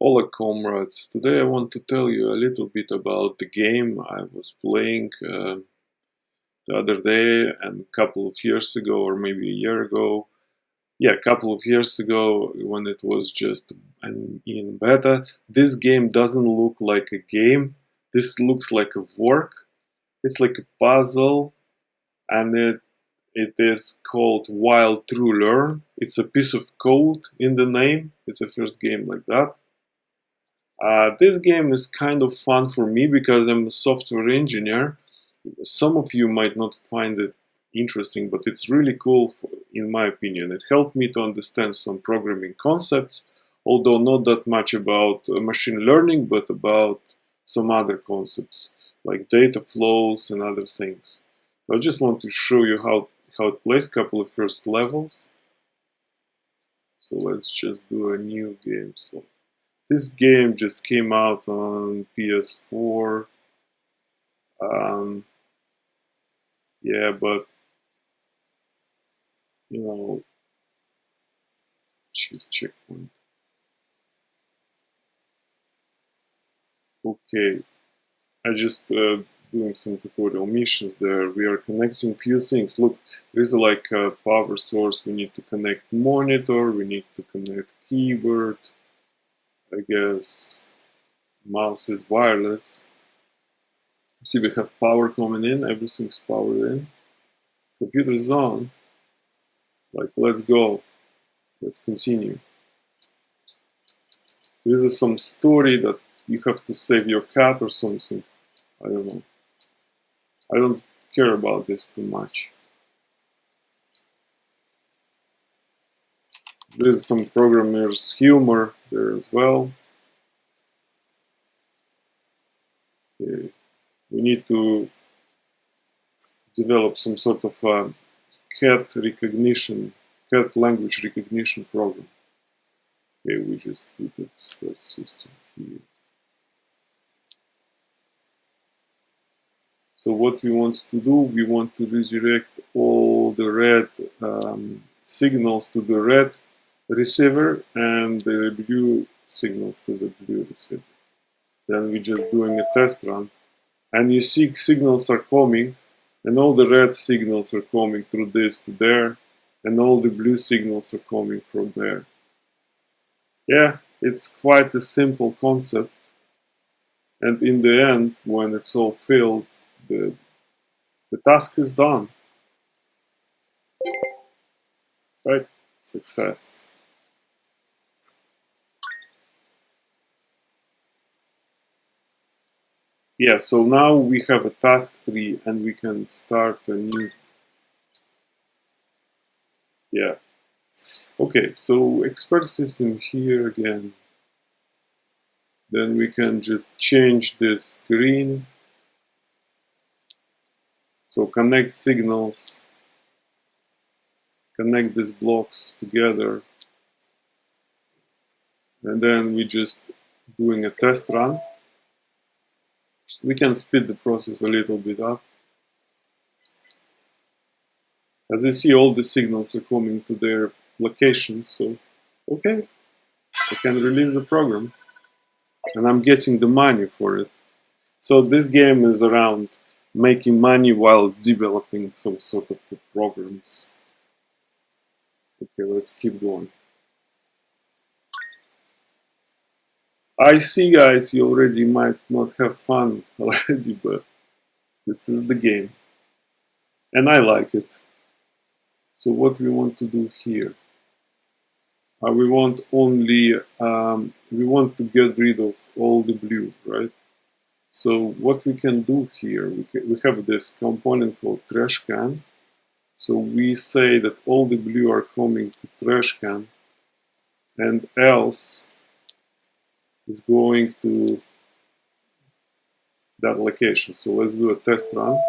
Hola comrades, today I want to tell you a little bit about the game I was playing the other day and a couple of years ago, or maybe a year ago. Yeah, a couple of years ago when it was just in beta. This game doesn't look like a game, this looks like a work. It's like a puzzle, and it is called Wild True Learn. It's a piece of code in the name, it's a first game like that. This game is kind of fun for me because I'm a software engineer. Some of you might not find it interesting, but it's really cool in my opinion. It helped me to understand some programming concepts, although not that much about machine learning, but about some other concepts like data flows and other things. I just want to show you how it plays, a couple of first levels. So let's just do a new game slot. This game just came out on PS4. Yeah, but you know, choose checkpoint. Okay, I just doing some tutorial missions there. We are connecting few things. Look, there's like a power source. We need to connect monitor. We need to connect keyboard. I guess mouse is wireless. See, we have power coming in. Everything's powered in. Computer is on. Like, let's go. Let's continue. This is some story that you have to save your cat or something. I don't know. I don't care about this too much. There is some programmer's humor there as well. Okay. We need to develop some sort of cat language recognition program. Okay, we just put the script system here. So what we want to do, we want to redirect all the red signals to the red receiver and the blue signals to the blue receiver. Then we're just doing a test run. And you see signals are coming, and all the red signals are coming through this to there, and all the blue signals are coming from there. Yeah, it's quite a simple concept. And in the end, when it's all filled, the task is done. Right? Success. Yeah, so now we have a task tree and we can start a new. Yeah. Okay, so expert system here again. Then we can just change this screen. So connect signals, connect these blocks together, and then we just doing a test run. We can speed the process a little bit up. As you see, all the signals are coming to their locations, so okay, I can release the program, and I'm getting the money for it. So this game is around making money while developing some sort of programs. Okay, let's keep going. I see, guys, you already might not have fun already, but this is the game. And I like it. So what we want to do here? We want only, we want to get rid of all the blue, right? So what we can do here, we have this component called trash can. So we say that all the blue are coming to trash can, and else is going to that location. So let's do a test run.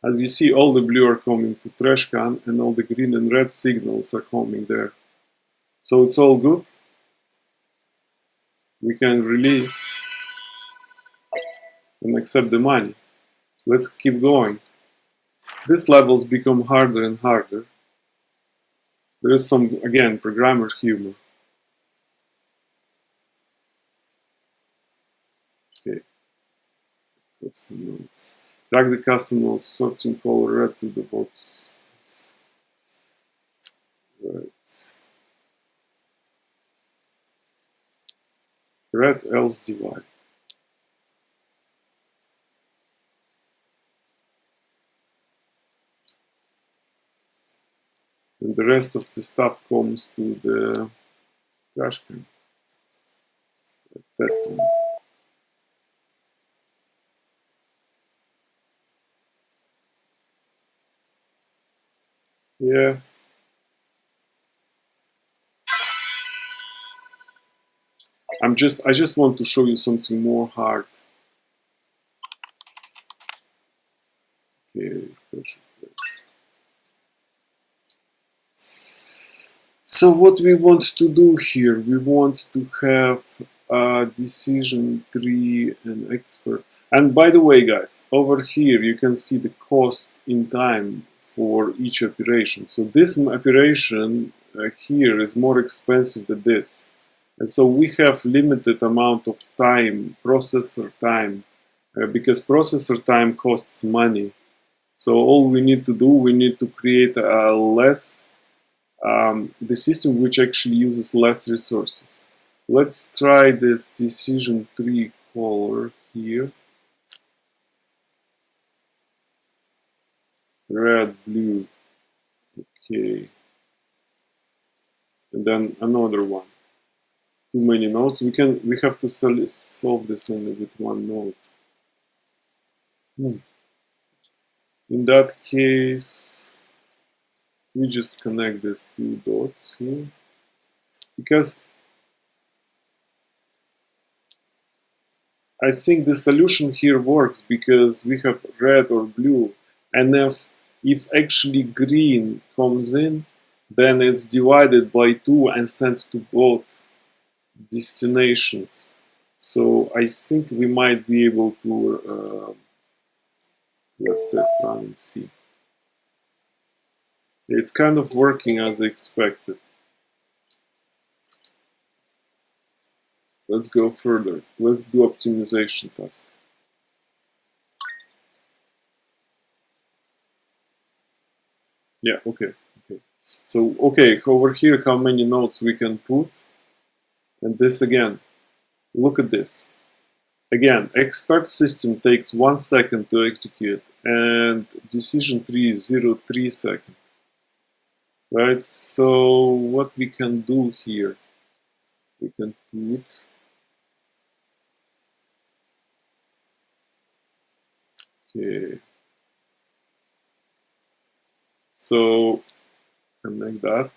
As you see, all the blue are coming to trash can and all the green and red signals are coming there. So it's all good. We can release and accept the money. Let's keep going. These levels become harder and harder. There is some, again, programmer humor. custom nodes. Drag the custom nodes sorting color red to the box. Right. Red else divide. And the rest of the stuff comes to the trash can. Testing. Yeah. I just want to show you something more hard. Okay, so what we want to do here, we want to have decision tree and expert. And by the way, guys, over here you can see the cost in time for each operation. So this operation here is more expensive than this. And so we have limited amount of time, processor time, because processor time costs money. So all we need to do, we need to create a less, the system which actually uses less resources. Let's try this decision tree color here. Red, blue, okay. And then another one. Too many nodes. We have to solve this only with one node. In that case, we just connect these two dots here, because I think the solution here works because we have red or blue, and if actually green comes in, then it's divided by 2 and sent to both destinations. So I think we might be able to, let's test run and see. It's kind of working as expected. Let's go further. Let's do optimization task. Yeah, okay. So, okay, over here, how many nodes we can put? And this again, look at this. Again, expert system takes 1 second to execute, and decision tree is 0.3 seconds. Right, so what we can do here, we can put, okay, so connect that,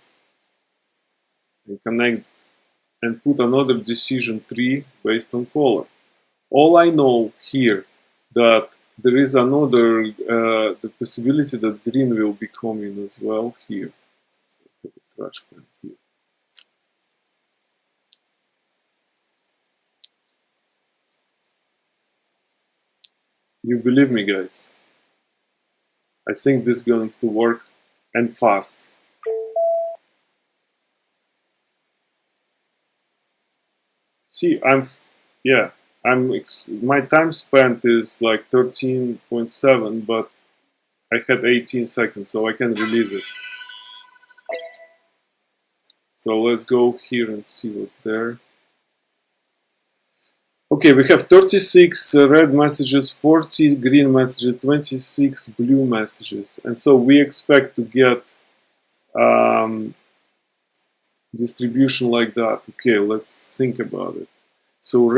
and connect, and put another decision tree based on color. All I know here that there is another the possibility that green will be coming as well here. Trash can here. You believe me, guys? I think this is going to work, and fast. See, my time spent is like 13.7, but I had 18 seconds, so I can release it. So let's go here and see what's there. Okay, we have 36 red messages, 40 green messages, 26 blue messages, and so we expect to get distribution like that. Okay, let's think about it. So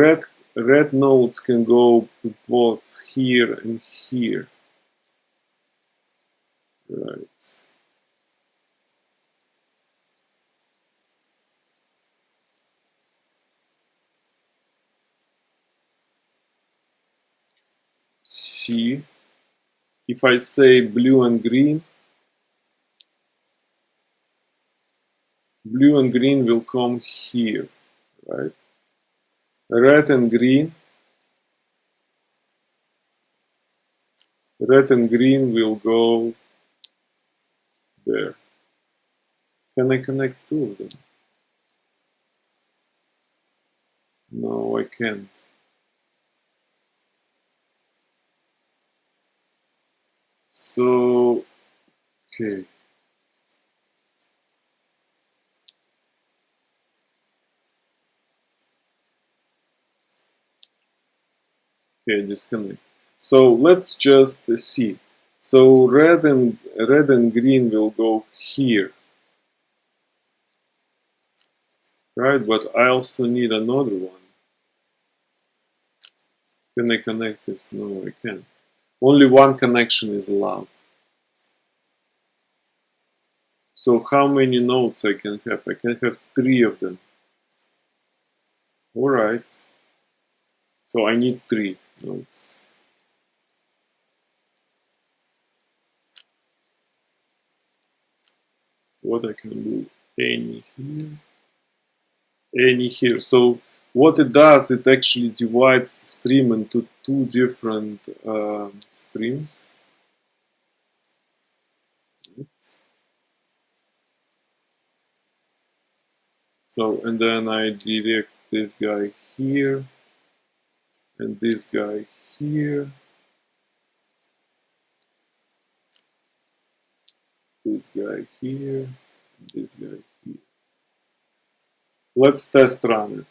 red nodes can go to both here and here. Right. See, if I say blue and green will come here, right? Red and green will go there. Can I connect two of them? No, I can't. So, okay. Okay, disconnect. So let's just see. So red and green will go here, right? But I also need another one. Can I connect this? No, I can't. Only one connection is allowed. So how many nodes I can have? I can have 3 of them. All right. So I need 3 nodes. What I can do? Any here, any here. So what it does, it actually divides the stream into 2 different streams. So, and then I direct this guy here, and this guy here, this guy here, and this guy here. Let's test run it.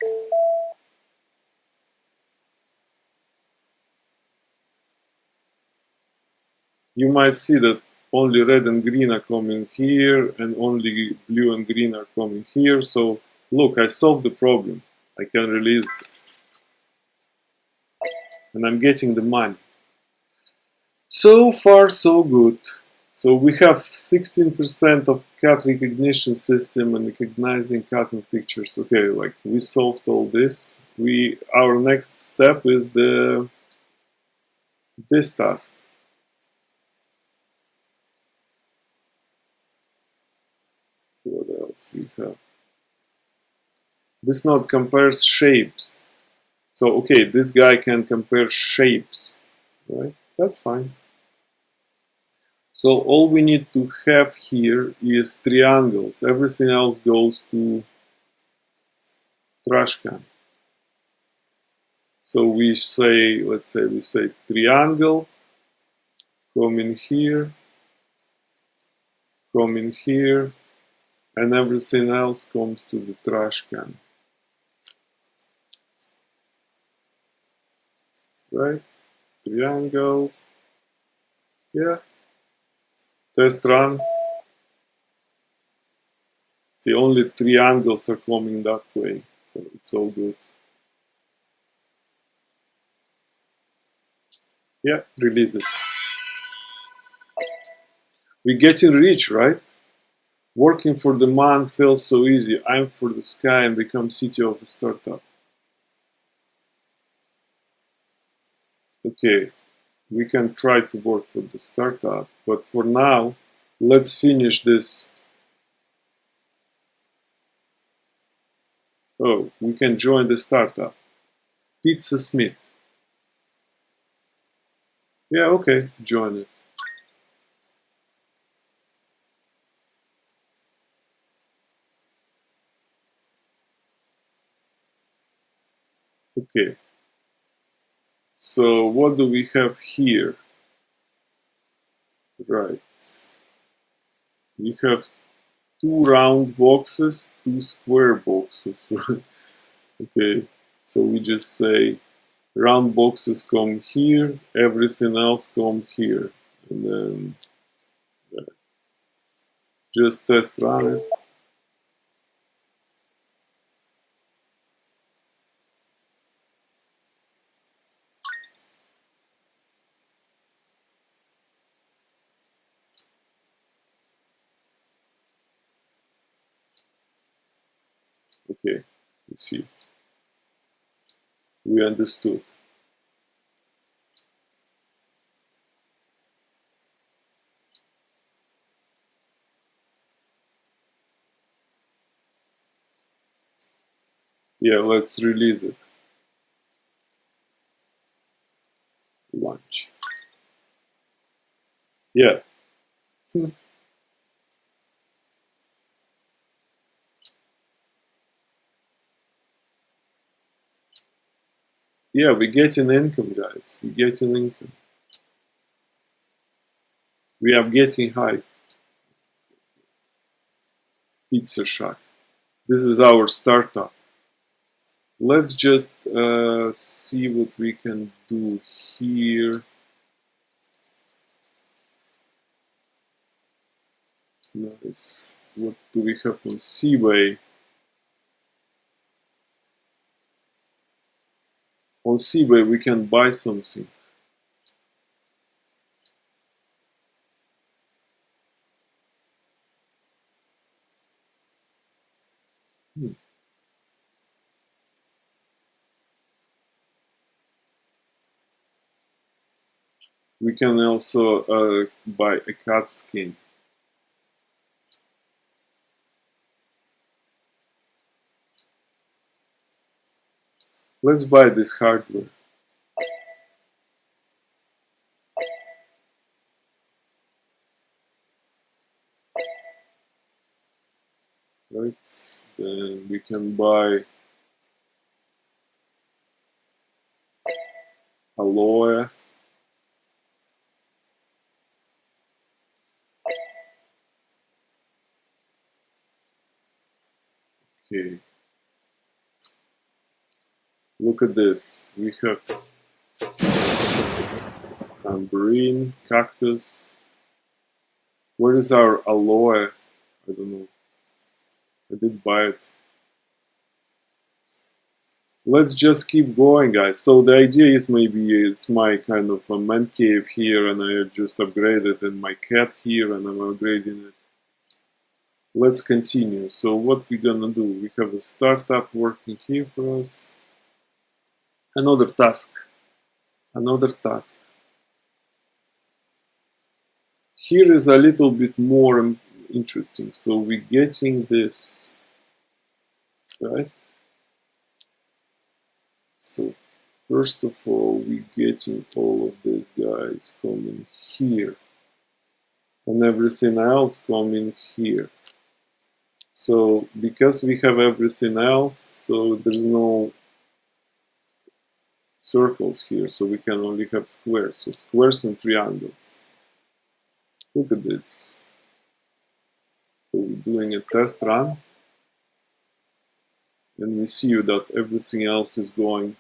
You might see that only red and green are coming here, and only blue and green are coming here. So look, I solved the problem. I can release it. And I'm getting the money. So far, so good. So we have 16% of cat recognition system and recognizing cat in pictures. Okay, like we solved all this. Our next step is this task. What else we have? This node compares shapes. So okay, this guy can compare shapes, right? That's fine. So all we need to have here is triangles. Everything else goes to trash can. So we say, let's say we say triangle, come in here, and everything else comes to the trash can. Right? Triangle. Yeah. Test run. See, only triangles are coming that way. So it's all good. Yeah, release it. We're getting rich, right? Working for the man feels so easy. I'm for the sky and become CTO of a startup. Okay, we can try to work for the startup, but for now, let's finish this. Oh, we can join the startup. Pizza Smith. Yeah, okay, join it. Okay. So what do we have here? Right. We have 2 round boxes, 2 square boxes. Okay. So we just say round boxes come here, everything else come here. And then just test run it. Okay, let's see. We understood. Yeah, let's release it. Launch. Yeah. Yeah, we get an income, guys. We get an income. We are getting high. Pizza Shack. This is our startup. Let's just see what we can do here. Nice. What do we have on Seaway? On Seaway we can buy something. We can also buy a cat skin. Let's buy this hardware. Right? Then we can buy aloe. Okay. Look at this. We have tambourine, cactus. Where is our aloe? I don't know. I did buy it. Let's just keep going, guys. So the idea is maybe it's my kind of a man cave here, and I just upgraded, and my cat here, and I'm upgrading it. Let's continue. So what we're gonna do? We have a startup working here for us. Another task. Another task. Here is a little bit more interesting. So we're getting this, right? So first of all, we're getting all of these guys coming here, and everything else coming here. So because we have everything else, so there's no circles here, so we can only have squares. So squares and triangles. Look at this. So we're doing a test run, and we see that everything else is going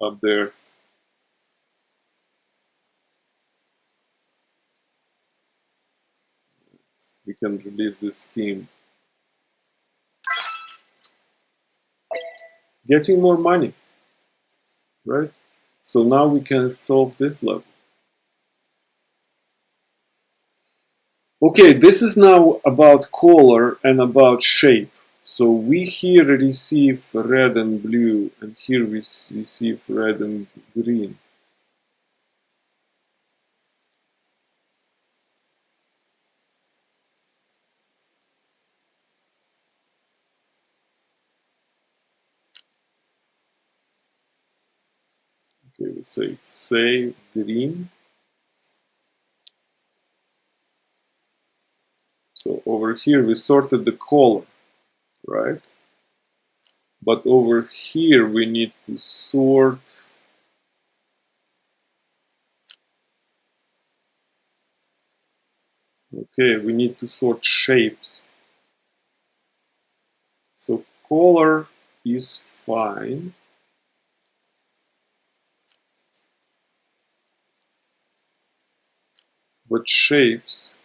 up there. We can release this scheme. Getting more money, right? So now we can solve this level. Okay, this is now about color and about shape. So we here receive red and blue, and here we receive red and green. Okay, we say save green. So over here we sorted the color, right? But over here we need to sort okay, we need to sort shapes. So color is fine. But shapes,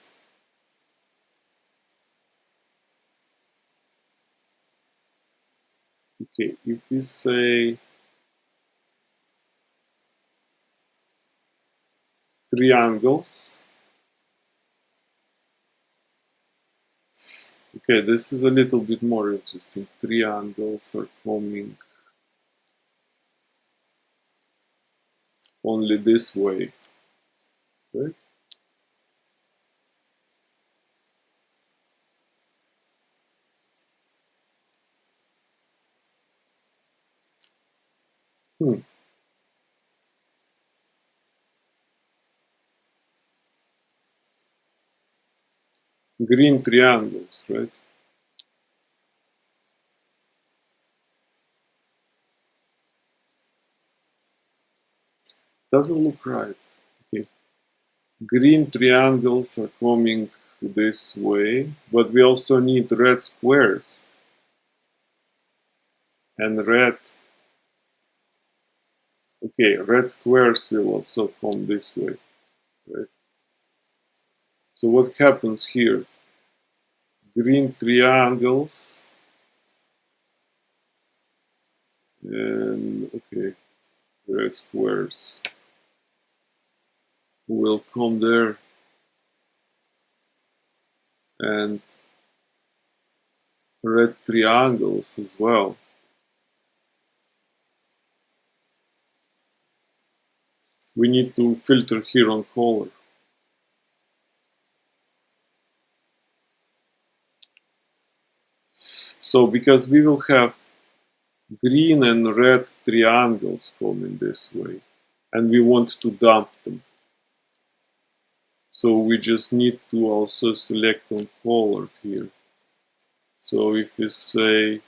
okay, if we say triangles, okay, this is a little bit more interesting. Triangles are coming only this way, right? Hmm. Green triangles, right? Doesn't look right. Okay, green triangles are coming this way, but we also need red squares. And red squares will also come this way, right? So what happens here? Green triangles and red squares will come there, and red triangles as well. We need to filter here on color. So because we will have green and red triangles coming this way, and we want to dump them. So we just need to also select on color here. So if we say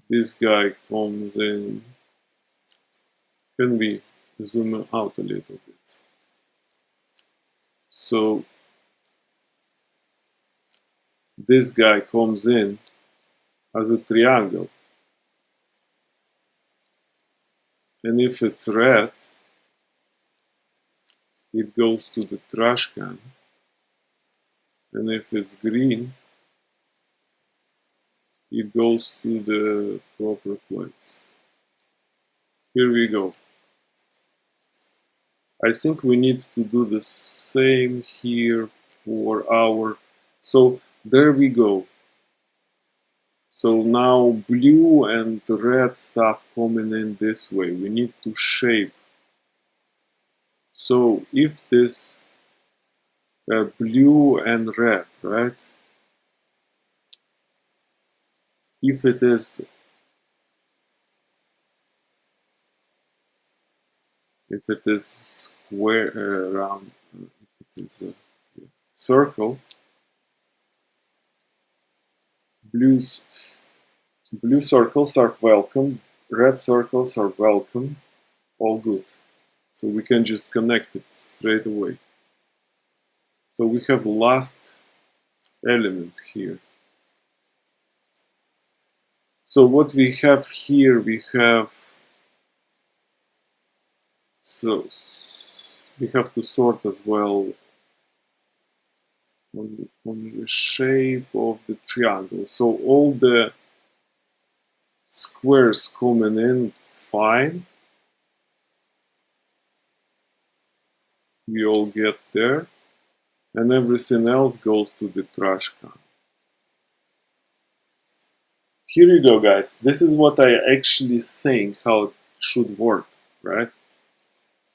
this guy comes in, can we zoom out a little bit? So this guy comes in as a triangle, and if it's red, it goes to the trash can, and if it's green, it goes to the proper place. Here we go. I think we need to do the same here for our... So there we go. So now blue and red stuff coming in this way. We need to shape. So if this blue and red, right? If it is square round, if it is a circle, blue circles are welcome, red circles are welcome, all good. So we can just connect it straight away. So we have last element here. So what we have here, we have we have to sort as well on the shape of the triangle. So all the squares coming in, fine. We all get there. And everything else goes to the trash can. Here you go, guys. This is what I actually think how it should work, right?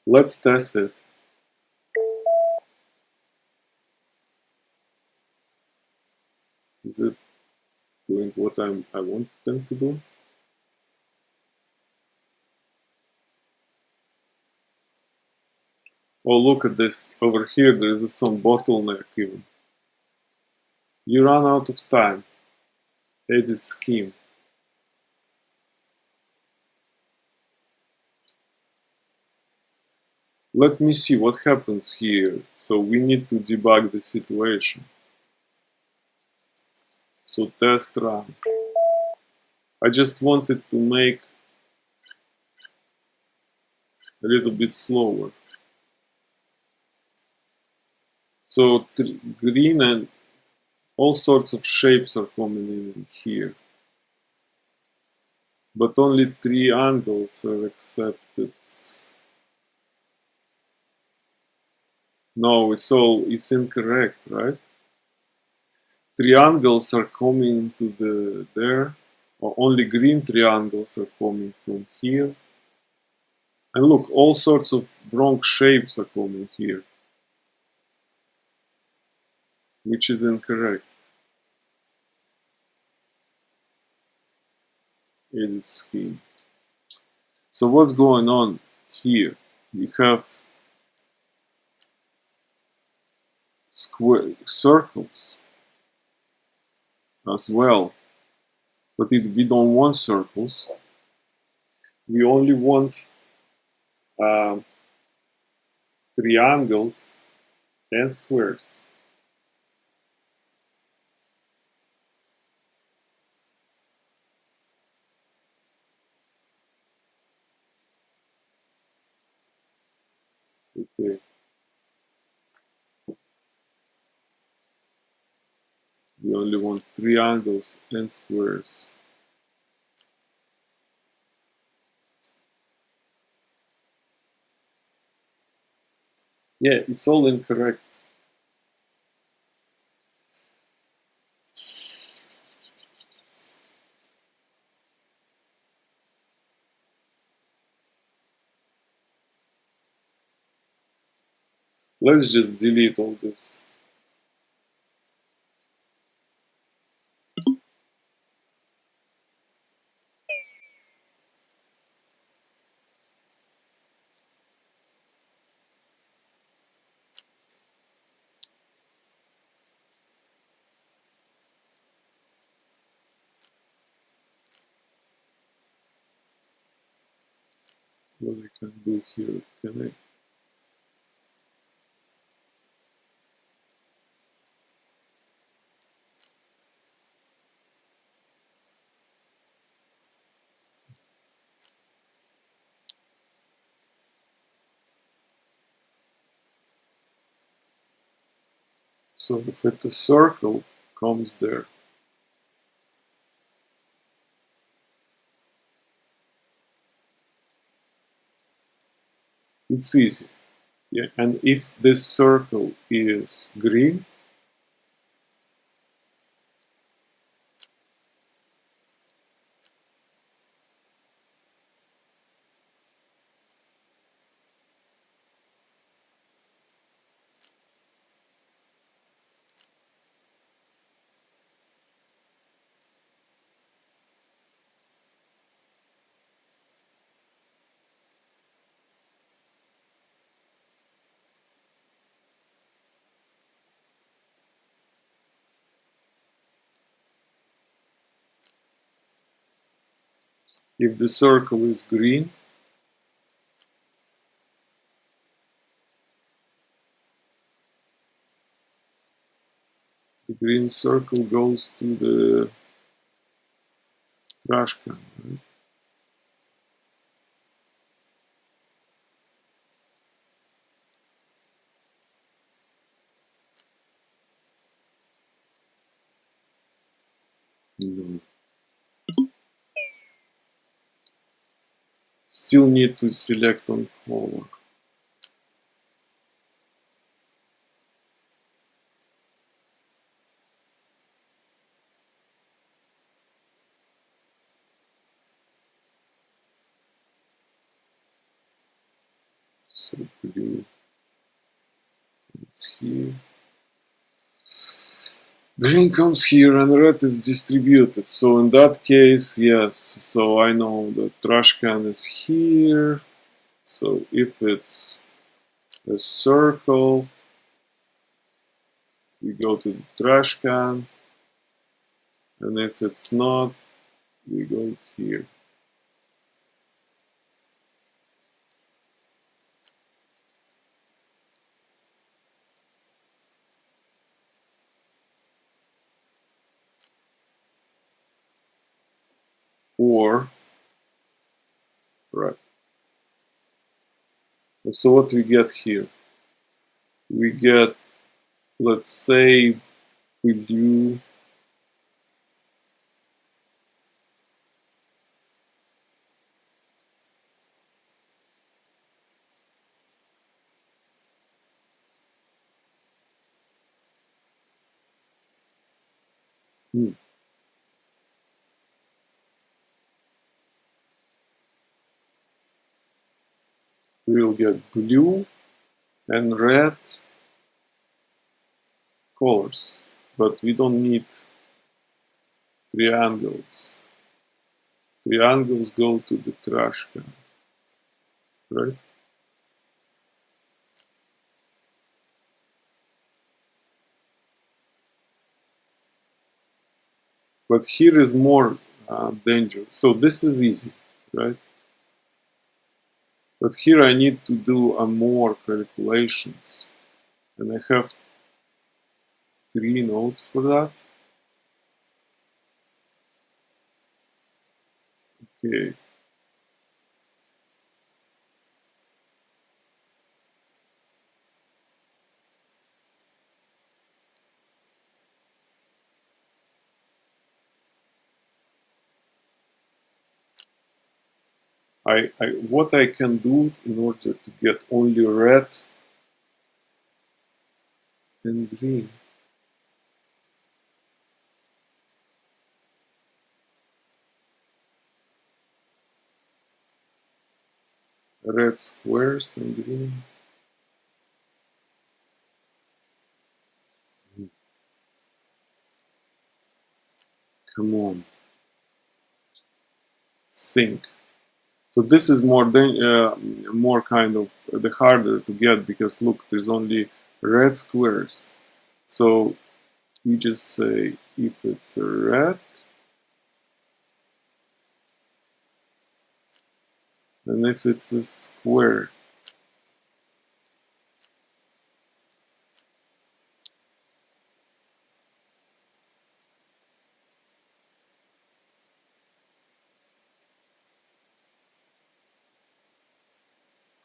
Let's test it. Is it doing what I want them to do? Oh, look at this. Over here, there is some bottleneck even. You run out of time. Edit scheme. Let me see what happens here. So we need to debug the situation. So test run. I just wanted to make a little bit slower. So green and all sorts of shapes are coming in here. But only triangles are accepted. No, it's incorrect, right? Triangles are coming to there, or only green triangles are coming from here. And look, all sorts of wrong shapes are coming here, which is incorrect. Edit scheme. So what's going on here? We have circles as well, but if we don't want circles, we only want triangles and squares. Okay. We only want triangles and squares. Yeah, it's all incorrect. Let's just delete all this. What I can do here, can I? So if it's a circle, comes there. It's easy. Yeah, and if this circle is green, if the circle is green, the green circle goes to the trash can, right? No. Still need to select on color. So blue is here. Green comes here and red is distributed. So in that case, yes. So I know the trash can is here. So if it's a circle, we go to the trash can. And if it's not, we go here. Or, right. And so what we get here? We get, let's say, blue. Hmm. We'll get blue and red colors, but we don't need triangles. Triangles go to the trash can, right? But here is more dangerous. So this is easy, right? But here I need to do more calculations, and I have 3 nodes for that. Okay. What I can do in order to get only red and green. Red squares and green. Come on. Think. So this is more kind of the harder to get, because look, there's only red squares. So we just say if it's a red, and if it's a square.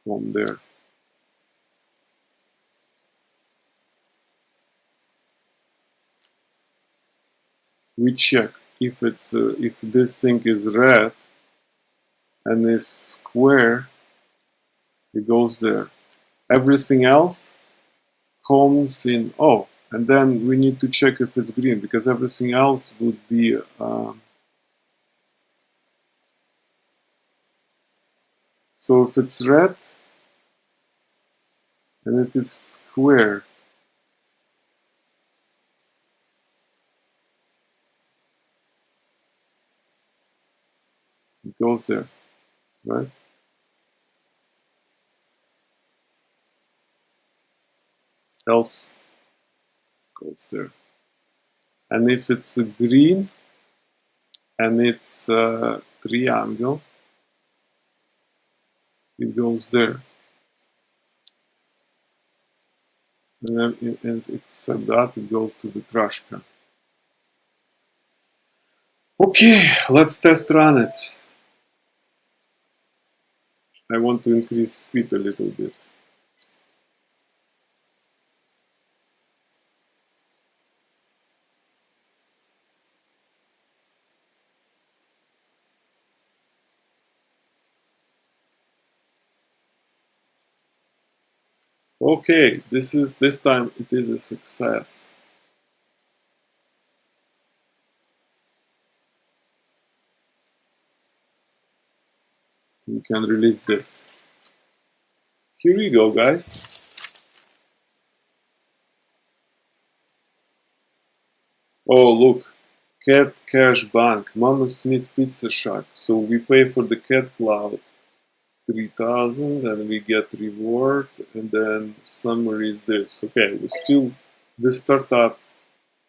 From there. We check if it's if this thing is red and is square, it goes there. Everything else comes in. Oh, and then we need to check if it's green, because everything else would be so if it's red and it is square, it goes there, right? Else goes there. And if it's a green and it's a triangle, it goes there. And then except that, it goes to the trash can. Okay, let's test run it. I want to increase speed a little bit. Okay, this time it is a success. We can release this. Here we go, guys. Oh, look. Cat Cash Bank, Mama Smith Pizza Shack. So we pay for the cat cloud 3000 and we get reward, and then summary is this. Okay, we still, this startup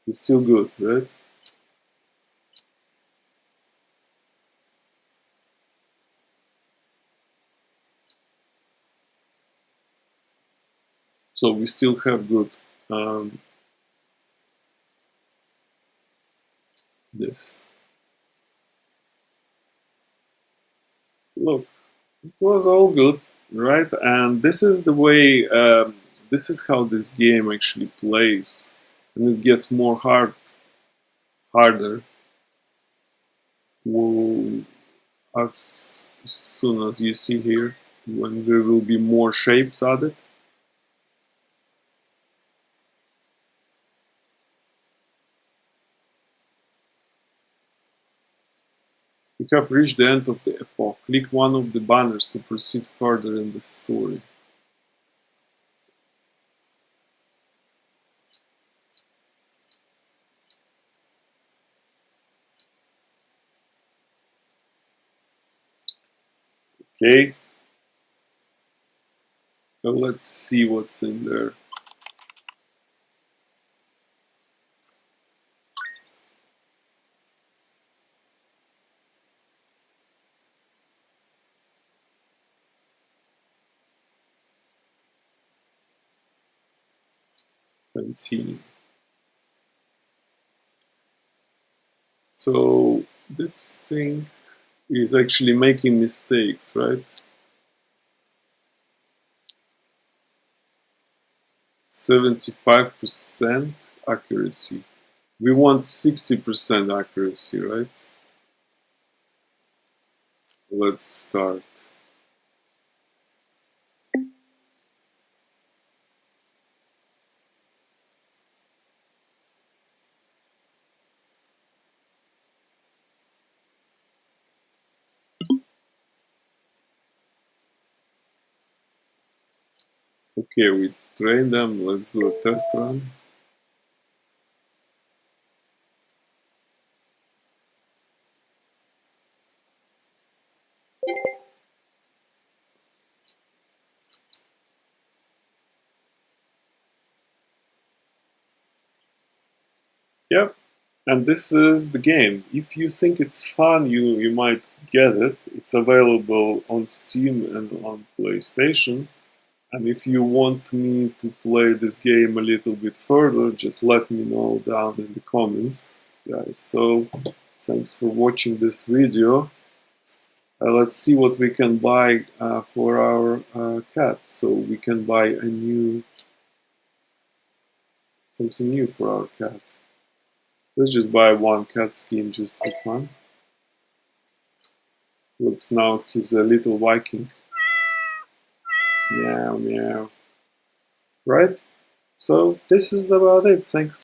is still good, right? So we still have good this. Look, it was all good, right? And this is the way, this is how this game actually plays, and it gets more harder as soon as you see here, when there will be more shapes added. We have reached the end of the epoch. Click one of the banners to proceed further in the story. Okay, well, let's see what's in there. Continue. So this thing is actually making mistakes, right? 75% accuracy. We want 60% accuracy, right? Let's start. Okay, we train them. Let's do a test run. Yep, and this is the game. If you think it's fun, you might get it. It's available on Steam and on PlayStation. And if you want me to play this game a little bit further, just let me know down in the comments, guys. So, thanks for watching this video. Let's see what we can buy for our cat. So we can buy something new for our cat. Let's just buy one cat skin just for fun. Looks now he's a little Viking. Meow meow. Right? So this is about it. Thanks